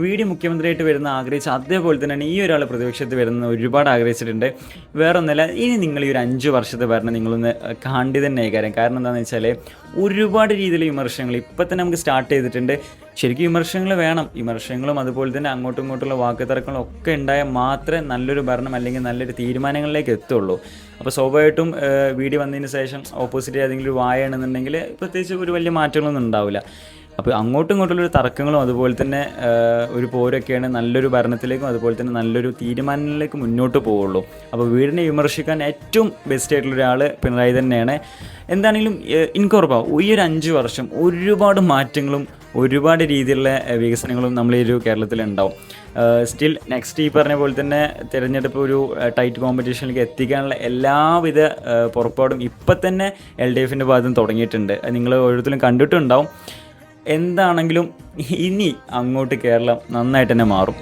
V D മുഖ്യമന്ത്രിയായിട്ട് വരുന്ന ആഗ്രഹിച്ച അതേപോലെ തന്നെയാണ് ഈ ഒരാൾ പ്രതിപക്ഷത്ത് വരുന്ന ഒരുപാട് ആഗ്രഹിച്ചിട്ടുണ്ട്. വേറെ ഒന്നല്ല, ഇനി നിങ്ങൾ ഈ ഒരു 5 വർഷത്തെ ഭരണം നിങ്ങളൊന്ന് കാണ്ടി തന്നെ കാരണം എന്താണെന്ന് വെച്ചാൽ ഒരുപാട് രീതിയിൽ വിമർശനങ്ങൾ ഇപ്പം തന്നെ നമുക്ക് സ്റ്റാർട്ട് ചെയ്തിട്ടുണ്ട്. ശരിക്കും വിമർശനങ്ങൾ വേണം. വിമർശനങ്ങളും അതുപോലെ തന്നെ അങ്ങോട്ടും ഇങ്ങോട്ടുള്ള വാക്കുതർക്കങ്ങളും ഒക്കെ ഉണ്ടായാൽ മാത്രമേ നല്ലൊരു ഭരണം അല്ലെങ്കിൽ നല്ലൊരു തീരുമാനങ്ങളിലേക്ക് എത്തുള്ളൂ. അപ്പോൾ സ്വാഭാവികമായിട്ടും വി.ഡി വന്നതിന് ശേഷം ഓപ്പോസിറ്റ് ഏതെങ്കിലും ഒരു വായാണെന്നുണ്ടെങ്കിൽ പ്രത്യേകിച്ച് ഒരു വലിയ മാറ്റങ്ങളൊന്നും ഉണ്ടാവില്ല. അപ്പോൾ അങ്ങോട്ടും ഇങ്ങോട്ടുള്ളൊരു തർക്കങ്ങളും അതുപോലെ തന്നെ ഒരു പോരൊക്കെയാണ് നല്ലൊരു ഭരണത്തിലേക്കും അതുപോലെ തന്നെ നല്ലൊരു തീരുമാനങ്ങളിലേക്കും മുന്നോട്ട് പോവുള്ളൂ. അപ്പോൾ വീടിനെ വിമർശിക്കാൻ ഏറ്റവും ബെസ്റ്റ് ആയിട്ടുള്ളൊരാൾ പിണറായി തന്നെയാണ്. എന്താണെങ്കിലും എനിക്കുറപ്പാണ് ഈ ഒരു 5 വർഷം ഒരുപാട് മാറ്റങ്ങളും ഒരുപാട് രീതിയിലുള്ള വികസനങ്ങളും നമ്മൾ ഈ ഒരു കേരളത്തിലുണ്ടാവും. സ്റ്റിൽ നെക്സ്റ്റ് ഈ പറഞ്ഞ പോലെ തന്നെ തിരഞ്ഞെടുപ്പ് ഒരു ടൈറ്റ് കോമ്പറ്റീഷനിലേക്ക് എത്തിക്കാനുള്ള എല്ലാവിധ പുറപ്പാടും ഇപ്പം തന്നെ LDFൻ്റെ ഭാഗത്ത് നിന്ന് തുടങ്ങിയിട്ടുണ്ട്. നിങ്ങൾ ഓരോരുത്തരും കണ്ടിട്ടുണ്ടാവും. എന്താണെങ്കിലും ഇനി അങ്ങോട്ട് കേരളം നന്നായിട്ട് തന്നെ മാറും.